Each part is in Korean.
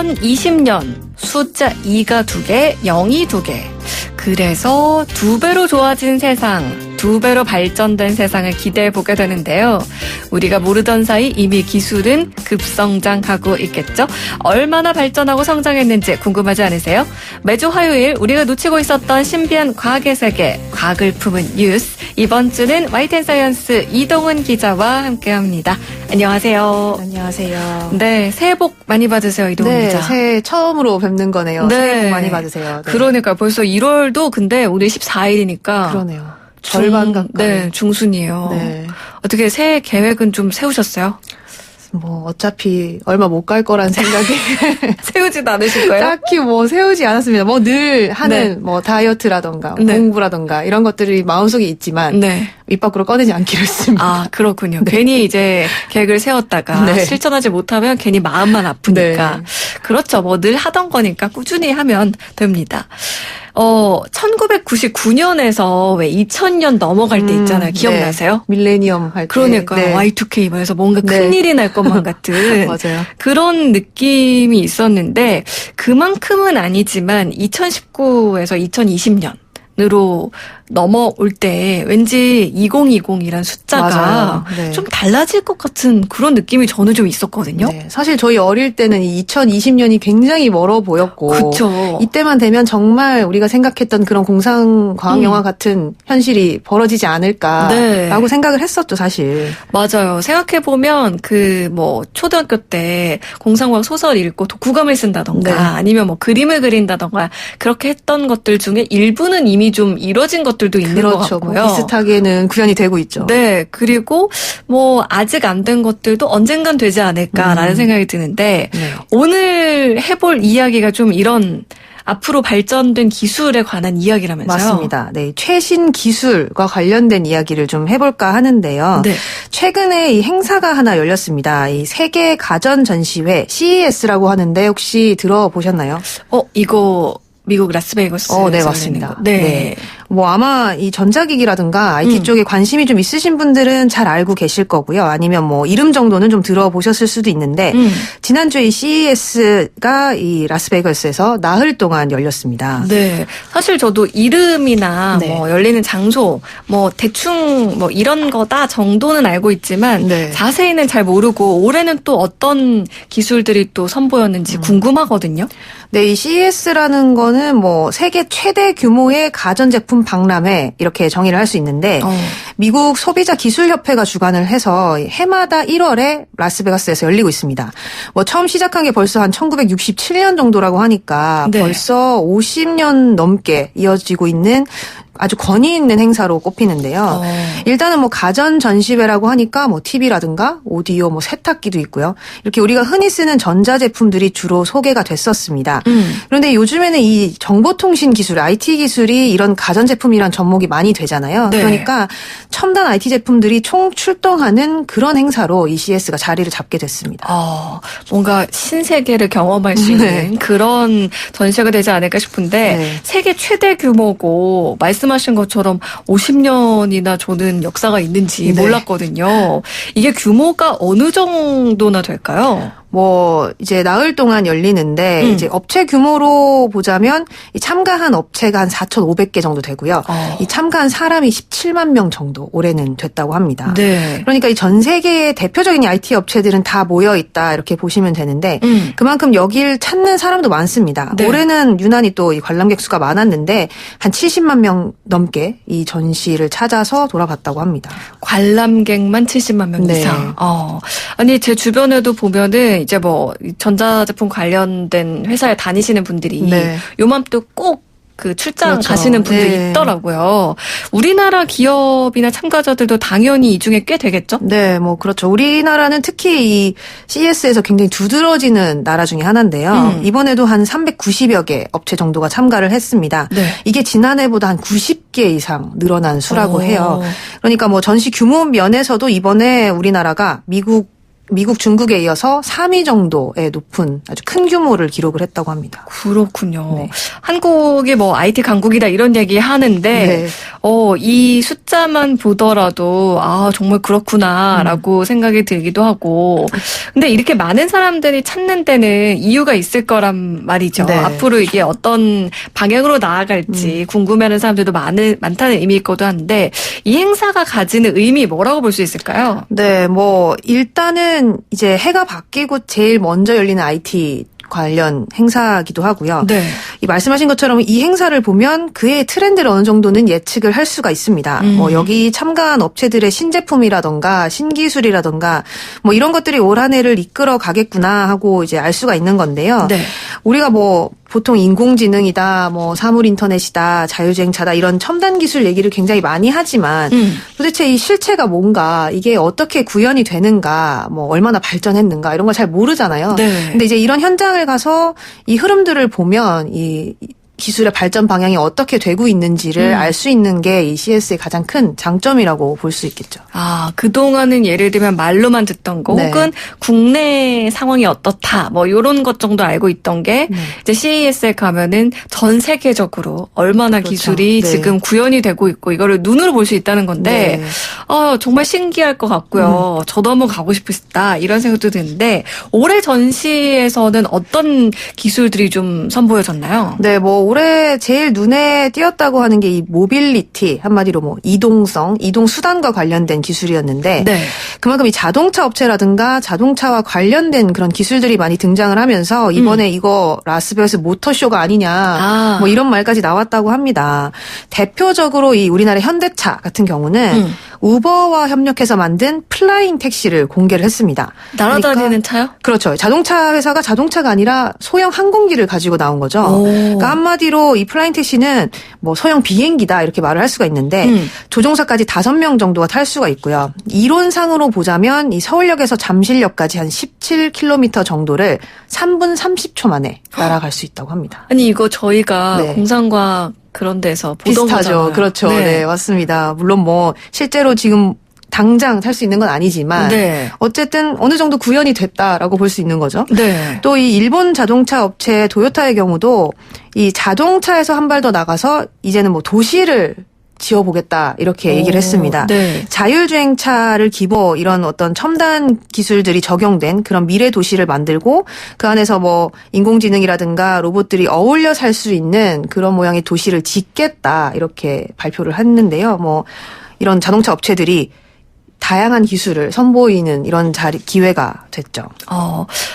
2020년 숫자 2가 2개, 0이 2개. 그래서 2배로 좋아진 세상, 2배로 발전된 세상을 기대해보게 되는데요. 우리가 모르던 사이 이미 기술은 급성장하고 있겠죠? 얼마나 발전하고 성장했는지 궁금하지 않으세요? 매주 화요일 우리가 놓치고 있었던 신비한 과학의 세계, 과학을 품은 뉴스. 이번 주는 YTN사이언스 이동훈 기자와 함께합니다. 안녕하세요. 안녕하세요. 네, 새해 복 많이 받으세요, 이동훈 기자. 새해 처음으로 뵙는 거네요. 네. 새해 복 많이 받으세요. 네. 그러니까 벌써 1월도 근데 오늘 14일이니까. 그러네요. 절반 가까이. 네, 중순이에요. 네. 어떻게 새해 계획은 좀 세우셨어요? 뭐 어차피 얼마 못 갈 거란 생각에 세우지도 않으실 거예요? 딱히 뭐 세우지 않았습니다. 뭐 늘 하는 뭐 다이어트라던가 공부라던가 이런 것들이 마음속에 있지만 입 밖으로 꺼내지 않기로 했습니다. 아, 그렇군요. 괜히 이제 계획을 세웠다가 실천하지 못하면 괜히 마음만 아프니까. 그렇죠. 뭐 늘 하던 거니까 꾸준히 하면 됩니다. 1999년에서 왜 2000년 넘어갈 때 있잖아요. 기억나세요? 밀레니엄 할 때. 그러니까 Y2K 말해서 뭔가 큰일이 날 것만 같은 맞아요. 그런 느낌이 있었는데 그만큼은 아니지만 2019에서 2020년으로 넘어올 때 왠지 2020이란 숫자가 좀 달라질 것 같은 그런 느낌이 저는 좀 있었거든요. 네. 사실 저희 어릴 때는 2020년이 굉장히 멀어 보였고 그쵸. 이때만 되면 정말 우리가 생각했던 그런 공상과학영화 같은 현실이 벌어지지 않을까라고 생각을 했었죠, 사실. 맞아요. 생각해보면 초등학교 때 공상과학 소설 읽고 독후감을 쓴다던가 아니면 뭐 그림을 그린다던가 그렇게 했던 것들 중에 일부는 이미 좀 이뤄진 것들도 있는 것 같고요. 뭐 비슷하게는 구현이 되고 있죠. 네. 그리고 뭐 아직 안 된 것들도 언젠간 되지 않을까라는 생각이 드는데 오늘 해볼 이야기가 좀 이런 앞으로 발전된 기술에 관한 이야기라면서요? 맞습니다. 네, 최신 기술과 관련된 이야기를 좀 해볼까 하는데요. 최근에 이 행사가 하나 열렸습니다. 이 세계 가전 전시회 CES라고 하는데 혹시 들어보셨나요? 이거 미국 라스베이거스. 네, 맞습니다. 네. 뭐 아마 이 전자기기라든가 IT 쪽에 관심이 좀 있으신 분들은 잘 알고 계실 거고요. 아니면 뭐 이름 정도는 좀 들어보셨을 수도 있는데 지난주에 이 CES가 이 라스베이거스에서 나흘 동안 열렸습니다. 네. 사실 저도 이름이나 뭐 열리는 장소, 뭐 대충 뭐 이런 거다 정도는 알고 있지만 자세히는 잘 모르고 올해는 또 어떤 기술들이 또 선보였는지 궁금하거든요. 네, 이 CES라는 거는 뭐 세계 최대 규모의 가전제품 박람회 이렇게 정의를 할 수 있는데 미국 소비자기술협회가 주관을 해서 해마다 1월에 라스베가스에서 열리고 있습니다. 뭐 처음 시작한 게 벌써 한 1967년 정도라고 하니까 벌써 50년 넘게 이어지고 있는 아주 권위 있는 행사로 꼽히는데요. 일단은 뭐 가전 전시회라고 하니까 뭐 TV라든가 오디오, 뭐 세탁기도 있고요. 이렇게 우리가 흔히 쓰는 전자제품들이 주로 소개가 됐었습니다. 그런데 요즘에는 이 정보통신 기술, IT 기술이 이런 가전제품이란 접목이 많이 되잖아요. 그러니까 첨단 IT 제품들이 총 출동하는 그런 행사로 이 CES가 자리를 잡게 됐습니다. 뭔가 신세계를 경험할 수 있는 그런 전시회가 되지 않을까 싶은데 세계 최대 규모고 말씀하신 것처럼 50년이나 저는 역사가 있는지 몰랐거든요. 이게 규모가 어느 정도나 될까요? 뭐 이제 나흘 동안 열리는데 이제 업체 규모로 보자면 이 참가한 업체가 한 4,500개 정도 되고요. 이 참가한 사람이 17만 명 정도 올해는 됐다고 합니다. 그러니까 이 전 세계의 대표적인 IT 업체들은 다 모여 있다 이렇게 보시면 되는데 그만큼 여길 찾는 사람도 많습니다. 올해는 유난히 또 이 관람객 수가 많았는데 한 70만 명 넘게 이 전시를 찾아서 돌아갔다고 합니다. 관람객만 70만 명 이상. 아니 제 주변에도 보면은 이제 뭐 전자제품 관련된 회사에 다니시는 분들이 요맘때 꼭 그 출장 가시는 분들이 있더라고요. 우리나라 기업이나 참가자들도 당연히 이 중에 꽤 되겠죠? 네, 뭐 그렇죠. 우리나라는 특히 이 CES에서 굉장히 두드러지는 나라 중에 하나인데요. 이번에도 한 390여 개 업체 정도가 참가를 했습니다. 이게 지난해보다 한 90개 이상 늘어난 수라고 해요. 그러니까 뭐 전시 규모 면에서도 이번에 우리나라가 미국 미국, 중국에 이어서 3위 정도의 높은 아주 큰 규모를 기록을 했다고 합니다. 그렇군요. 네. 한국이 뭐 IT 강국이다 이런 얘기 하는데 네. 이 숫자만 보더라도 정말 그렇구나라고 생각이 들기도 하고 근데 이렇게 많은 사람들이 찾는 데는 이유가 있을 거란 말이죠. 네. 앞으로 이게 어떤 방향으로 나아갈지 궁금해하는 사람들도 많다는 의미이기도 한데 이 행사가 가지는 의미 뭐라고 볼 수 있을까요? 네, 뭐 일단은 이제 해가 바뀌고 제일 먼저 열리는 IT 관련 행사기도 하고요. 네. 이 말씀하신 것처럼 이 행사를 보면 그의 트렌드를 어느 정도는 예측을 할 수가 있습니다. 뭐 여기 참가한 업체들의 신제품이라던가 신기술이라던가 뭐 이런 것들이 올 한 해를 이끌어 가겠구나 하고 이제 알 수가 있는 건데요. 네. 우리가 뭐 보통 인공지능이다, 뭐 사물 인터넷이다, 자율주행차다 이런 첨단 기술 얘기를 굉장히 많이 하지만 도대체 이 실체가 뭔가 이게 어떻게 구현이 되는가, 뭐 얼마나 발전했는가 이런 걸 잘 모르잖아요. 네. 근데 이제 이런 현장을 가서 이 흐름들을 보면 이 기술의 발전 방향이 어떻게 되고 있는지를 알 수 있는 게 이 CES의 가장 큰 장점이라고 볼 수 있겠죠. 그동안은 예를 들면 말로만 듣던 거 네. 혹은 국내 상황이 어떻다 뭐 이런 것 정도 알고 있던 게 이제 CES에 가면은 전 세계적으로 얼마나 그렇죠. 기술이 네. 지금 구현이 되고 있고 이거를 눈으로 볼 수 있다는 건데 네. 정말 신기할 것 같고요. 저도 한번 가고 싶다 이런 생각도 드는데 올해 전시에서는 어떤 기술들이 좀 선보여졌나요? 네, 뭐 올해 제일 눈에 띄었다고 하는 게 이 모빌리티, 한마디로 뭐 이동성, 이동 수단과 관련된 기술이었는데 네. 그만큼 이 자동차 업체라든가 자동차와 관련된 그런 기술들이 많이 등장을 하면서 이번에 이거 라스베가스 모터쇼가 아니냐 뭐 이런 말까지 나왔다고 합니다. 대표적으로 이 우리나라 현대차 같은 경우는 우버와 협력해서 만든 플라잉 택시를 공개를 했습니다. 날아다니는 차요? 그렇죠. 자동차 회사가 자동차가 아니라 소형 항공기를 가지고 나온 거죠. 그러니까 한마디로 이 플라잉 택시는 뭐 소형 비행기다 이렇게 말을 할 수가 있는데 조종사까지 5명 정도가 탈 수가 있고요. 이론상으로 보자면 이 서울역에서 잠실역까지 한 17km 정도를 3분 30초 만에 날아갈 수 있다고 합니다. 아니 이거 저희가 네. 공상과학 그런 데서 보던 비슷하죠. 거잖아요. 그렇죠. 네, 맞습니다. 물론 뭐 실제로 지금 당장 탈 수 있는 건 아니지만 네. 어쨌든 어느 정도 구현이 됐다라고 볼 수 있는 거죠. 네. 또 이 일본 자동차 업체 도요타의 경우도 이 자동차에서 한 발 더 나가서 이제는 뭐 도시를 지어보겠다 이렇게 얘기를 했습니다. 네. 자율주행차를 기본 이런 어떤 첨단 기술들이 적용된 그런 미래 도시를 만들고 그 안에서 뭐 인공지능이라든가 로봇들이 어울려 살 수 있는 그런 모양의 도시를 짓겠다 이렇게 발표를 했는데요. 뭐 이런 자동차 업체들이 다양한 기술을 선보이는 이런 기회가 됐죠.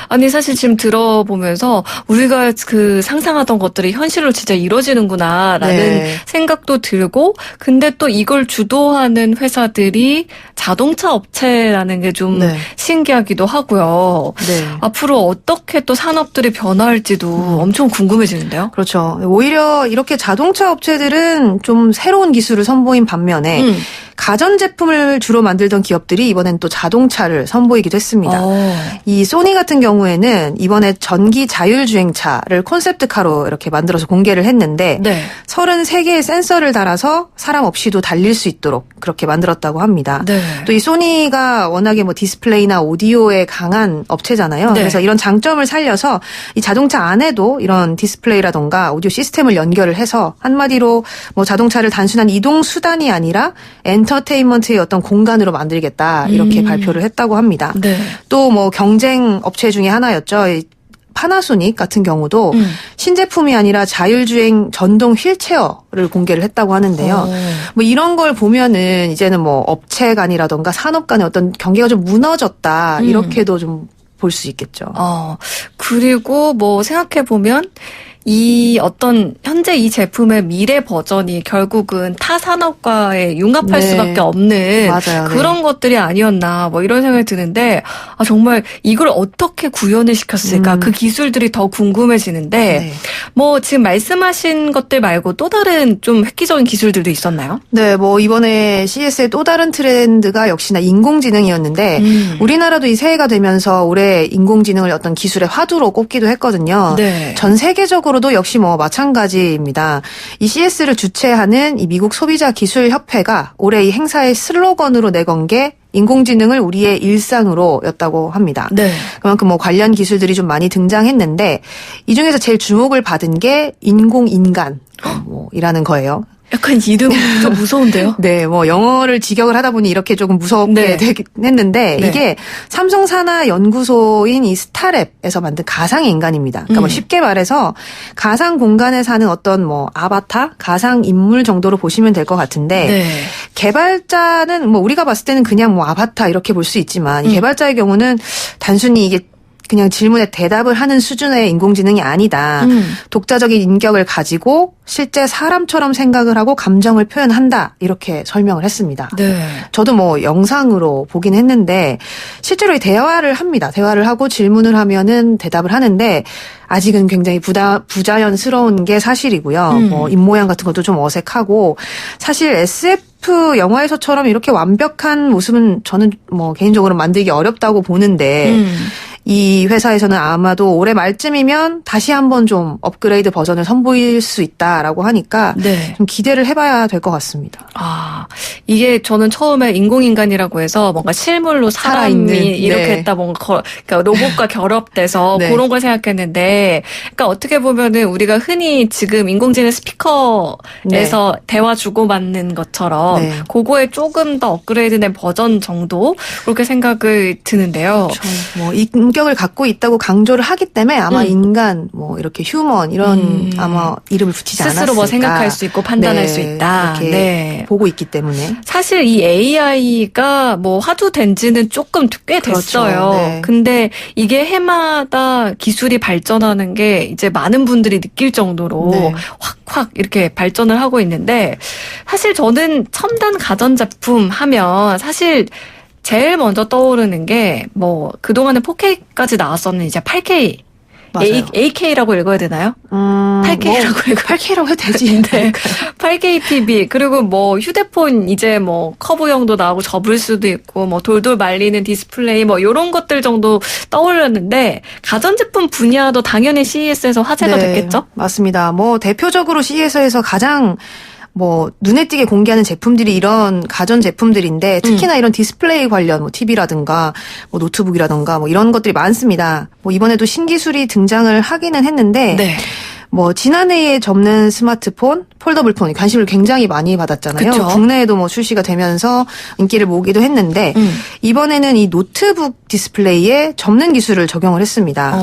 아니 사실 지금 들어보면서 우리가 그 상상하던 것들이 현실로 진짜 이루어지는구나라는 네. 생각도 들고 근데 또 이걸 주도하는 회사들이 자동차 업체라는 게 좀 네. 신기하기도 하고요. 네. 앞으로 어떻게 또 산업들이 변화할지도 엄청 궁금해지는데요. 그렇죠. 오히려 이렇게 자동차 업체들은 좀 새로운 기술을 선보인 반면에 가전제품을 주로 만들던 기업들이 이번엔 또 자동차를 선보이기도 했습니다. 이 소니 같은 경우에는 이번에 전기 자율주행차를 콘셉트카로 이렇게 만들어서 공개를 했는데 네. 33개의 센서를 달아서 사람 없이도 달릴 수 있도록 그렇게 만들었다고 합니다. 네. 또 이 소니가 워낙에 뭐 디스플레이나 오디오에 강한 업체잖아요. 네. 그래서 이런 장점을 살려서 이 자동차 안에도 이런 디스플레이라던가 오디오 시스템을 연결을 해서 한마디로 뭐 자동차를 단순한 이동 수단이 아니라 엔터테인먼트의 어떤 공간으로 만들겠다 이렇게 발표를 했다고 합니다. 네. 또 뭐 경쟁 업체 중에 하나였죠. 이 파나소닉 같은 경우도 신제품이 아니라 자율주행 전동 휠체어를 공개를 했다고 하는데요. 뭐 이런 걸 보면은 이제는 뭐 업체 간이라던가 산업 간의 어떤 경계가 좀 무너졌다 이렇게도 좀 볼 수 있겠죠. 그리고 뭐 생각해보면 이 어떤 현재 이 제품의 미래 버전이 결국은 타 산업과에 융합할 네. 수밖에 없는 맞아요. 그런 것들이 아니었나 뭐 이런 생각이 드는데 정말 이걸 어떻게 구현을 시켰을까 그 기술들이 더 궁금해지는데 네. 뭐 지금 말씀하신 것들 말고 또 다른 좀 획기적인 기술들도 있었나요? 네, 뭐 이번에 CES의 또 다른 트렌드가 역시나 인공지능이었는데 우리나라도 이 새해가 되면서 올해 인공지능을 어떤 기술의 화두로 꼽기도 했거든요. 네. 전 세계적으로도 역시 뭐 마찬가지입니다. 이 CES를 주최하는 이 미국 소비자 기술 협회가 올해 이 행사의 슬로건으로 내건 게 인공지능을 우리의 일상으로였다고 합니다. 네. 그만큼 뭐 관련 기술들이 좀 많이 등장했는데 이 중에서 제일 주목을 받은 게 인공인간 이라는 거예요. 약간 이름이 좀 무서운데요? 네, 뭐 영어를 직역을 하다 보니 이렇게 조금 무섭게 되긴 했는데 이게 삼성 산하 연구소인 이 스타랩에서 만든 가상 인간입니다. 그러니까 뭐 쉽게 말해서 가상 공간에 사는 어떤 뭐 아바타, 가상 인물 정도로 보시면 될 것 같은데 개발자는 뭐 우리가 봤을 때는 그냥 뭐 아바타 이렇게 볼 수 있지만 이 개발자의 경우는 단순히 이게 그냥 질문에 대답을 하는 수준의 인공지능이 아니다. 독자적인 인격을 가지고 실제 사람처럼 생각을 하고 감정을 표현한다. 이렇게 설명을 했습니다. 네. 저도 뭐 영상으로 보긴 했는데 실제로 대화를 합니다. 대화를 하고 질문을 하면은 대답을 하는데 아직은 굉장히 부자연스러운 게 사실이고요. 뭐 입모양 같은 것도 좀 어색하고 사실 SF 영화에서처럼 이렇게 완벽한 모습은 저는 뭐 개인적으로 만들기 어렵다고 보는데 이 회사에서는 아마도 올해 말쯤이면 다시 한번 좀 업그레이드 버전을 선보일 수 있다라고 하니까 좀 기대를 해봐야 될 것 같습니다. 아, 이게 저는 처음에 인공인간이라고 해서 뭔가 실물로 사람이 이렇게 했다 뭔가 그러니까 로봇과 결합돼서 그런 걸 생각했는데 그러니까 어떻게 보면은 우리가 흔히 지금 인공지능 스피커에서 대화 주고받는 것처럼 그거에 조금 더 업그레이드된 버전 정도 그렇게 생각을 드는데요. 그렇죠. 뭐 인격을 갖고 있다고 강조를 하기 때문에 아마 인간, 뭐 이렇게 휴먼 이런 아마 이름을 붙이지 않았을까. 스스로 뭐 생각할 수 있고 판단할 수 있다. 이렇게 보고 있기 때문에. 사실 이 AI가 뭐 화두된 지는 조금 꽤 됐어요. 그렇죠. 근데 이게 해마다 기술이 발전하는 게 이제 많은 분들이 느낄 정도로 확 이렇게 발전을 하고 있는데 사실 저는 첨단 가전제품 하면 사실 제일 먼저 떠오르는 게 뭐 그동안은 4K까지 나왔었는 이제 8K AK라고 읽어야 되나요? 8K라고 해도 되지. 네. 8K TV 그리고 뭐 휴대폰 이제 뭐 커브형도 나오고 접을 수도 있고 뭐 돌돌 말리는 디스플레이 뭐 이런 것들 정도 떠올렸는데 가전제품 분야도 당연히 CES에서 화제가 됐겠죠? 맞습니다. 뭐 대표적으로 CES에서 가장 뭐 눈에 띄게 공개하는 제품들이 이런 가전 제품들인데 특히나 이런 디스플레이 관련 뭐 TV라든가 뭐 노트북이라든가 뭐 이런 것들이 많습니다. 뭐 이번에도 신기술이 등장을 하기는 했는데 뭐 지난해에 접는 스마트폰, 폴더블 폰이 관심을 굉장히 많이 받았잖아요. 그쵸? 국내에도 뭐 출시가 되면서 인기를 모으기도 했는데 이번에는 이 노트북 디스플레이에 접는 기술을 적용을 했습니다.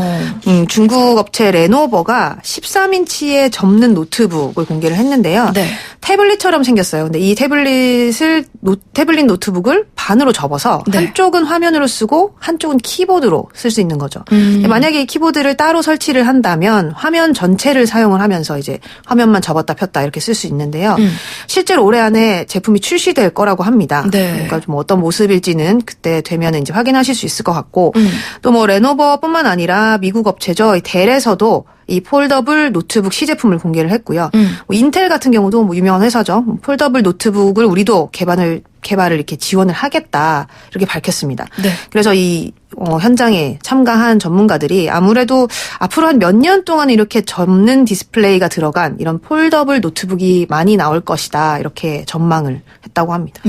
중국 업체 레노버가 13인치의 접는 노트북을 공개를 했는데요. 태블릿처럼 생겼어요. 근데 이 태블릿 노트북을 반으로 접어서 한쪽은 화면으로 쓰고 한쪽은 키보드로 쓸 수 있는 거죠. 만약에 이 키보드를 따로 설치를 한다면 화면 전체를 사용을 하면서 이제 화면만 접었다 폈다 이렇게 쓸 수 있는데요. 실제로 올해 안에 제품이 출시될 거라고 합니다. 그러니까 좀 어떤 모습일지는 그때 되면 이제 확인하실 수 있을 것 같고 또 뭐 레노버뿐만 아니라 미국 업체죠. 델에서도 이 폴더블 노트북 시제품을 공개를 했고요. 뭐 인텔 같은 경우도 뭐 유명한 회사죠. 폴더블 노트북을 우리도 개발을 이렇게 지원을 하겠다 이렇게 밝혔습니다. 그래서 이 현장에 참가한 전문가들이 아무래도 앞으로 한 몇 년 동안 이렇게 접는 디스플레이가 들어간 이런 폴더블 노트북이 많이 나올 것이다 이렇게 전망을 했다고 합니다.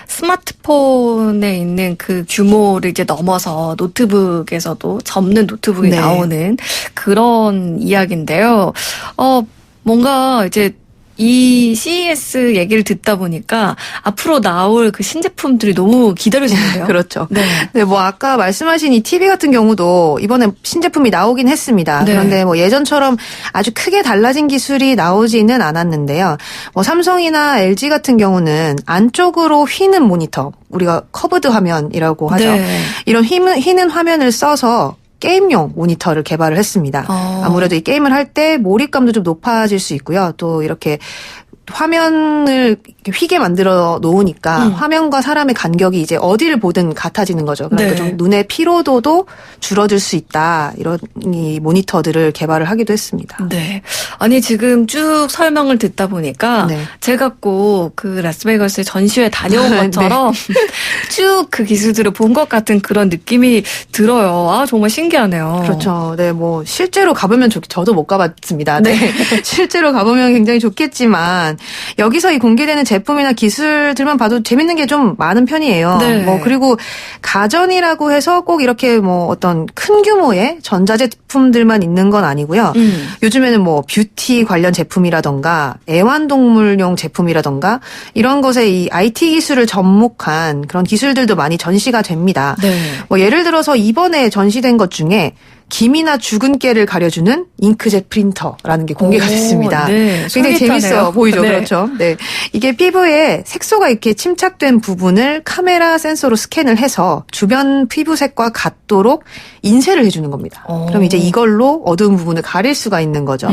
스마트폰에 있는 그 규모를 이제 넘어서 노트북에서도 접는 노트북이 나오는 그런 이야기인데요. 뭔가 이제 이 CES 얘기를 듣다 보니까 앞으로 나올 그 신제품들이 너무 기다려지는데요. 그렇죠. 네, 뭐 아까 말씀하신 이 TV 같은 경우도 이번에 신제품이 나오긴 했습니다. 그런데 뭐 예전처럼 아주 크게 달라진 기술이 나오지는 않았는데요. 뭐 삼성이나 LG 같은 경우는 안쪽으로 휘는 모니터, 우리가 커브드 화면이라고 하죠. 이런 휘는 화면을 써서 게임용 모니터를 개발을 했습니다. 아무래도 이 게임을 할 때 몰입감도 좀 높아질 수 있고요. 또 이렇게 화면을 휘게 만들어 놓으니까 화면과 사람의 간격이 이제 어디를 보든 같아지는 거죠. 그러니까 좀 눈의 피로도도 줄어들 수 있다. 이런 이 모니터들을 개발을 하기도 했습니다. 아니 지금 쭉 설명을 듣다 보니까 제가 꼭 그 라스베이거스에 전시회 다녀온 것처럼 쭉 그 기술들을 본 것 같은 그런 느낌이 들어요. 아 정말 신기하네요. 그렇죠. 네, 뭐 실제로 가보면 저도 못 가봤습니다. 실제로 가보면 굉장히 좋겠지만 여기서 이 공개되는 제품이나 기술들만 봐도 재밌는 게 좀 많은 편이에요. 네. 뭐 그리고 가전이라고 해서 꼭 이렇게 뭐 어떤 큰 규모의 전자제품들만 있는 건 아니고요. 요즘에는 뭐 뷰티 관련 제품이라던가 애완동물용 제품이라던가 이런 것에 이 IT 기술을 접목한 그런 기술들도 많이 전시가 됩니다. 네. 뭐 예를 들어서 이번에 전시된 것 중에 김이나 죽은 깨를 가려주는 잉크젯 프린터라는 게 공개가 됐습니다. 네, 굉장히 재밌어 보이죠. 네. 그렇죠. 네. 이게 피부에 색소가 이렇게 침착된 부분을 카메라 센서로 스캔을 해서 주변 피부색과 같도록 인쇄를 해주는 겁니다. 그럼 이제 이걸로 어두운 부분을 가릴 수가 있는 거죠.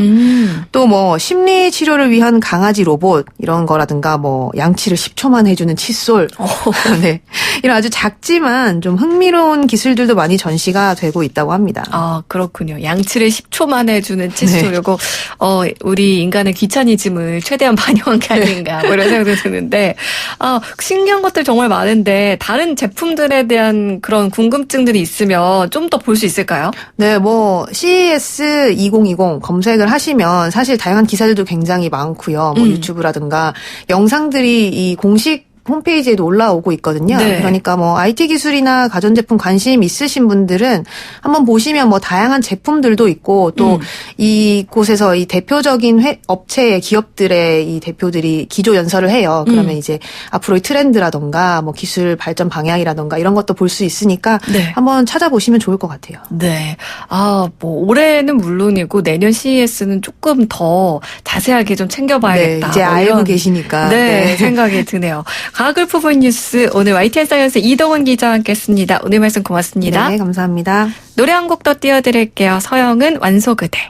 또 뭐 심리 치료를 위한 강아지 로봇 이런 거라든가 뭐 양치를 10초만 해주는 칫솔. 네. 이런 아주 작지만 좀 흥미로운 기술들도 많이 전시가 되고 있다고 합니다. 아, 그렇군요. 양치를 10초만 해주는 칫솔. 네. 요거, 우리 인간의 귀차니즘을 최대한 반영한 게 아닌가, 뭐 이런 생각도 드는데, 신기한 것들 정말 많은데, 다른 제품들에 대한 그런 궁금증들이 있으면 좀 더 볼 수 있을까요? 네, 뭐, CES 2020 검색을 하시면 사실 다양한 기사들도 굉장히 많고요. 뭐 유튜브라든가 영상들이 이 공식 홈페이지에도 올라오고 있거든요. 네. 그러니까 뭐 IT 기술이나 가전제품 관심 있으신 분들은 한번 보시면 뭐 다양한 제품들도 있고 또 이곳에서 이 대표적인 업체의 기업들의 이 대표들이 기조 연설을 해요. 그러면 이제 앞으로의 트렌드라던가 뭐 기술 발전 방향이라던가 이런 것도 볼 수 있으니까 네. 한번 찾아보시면 좋을 것 같아요. 네. 뭐 올해는 물론이고 내년 CES는 조금 더 자세하게 좀 챙겨봐야겠다. 네, 이제 뭐 알고 이런, 계시니까. 네, 생각이 드네요. 과학을 푸는 뉴스 오늘 YTN 사이언스 이동원 기자와 함께했습니다. 오늘 말씀 고맙습니다. 네, 감사합니다. 노래 한 곡 더 띄워드릴게요. 서영은 완소 그대.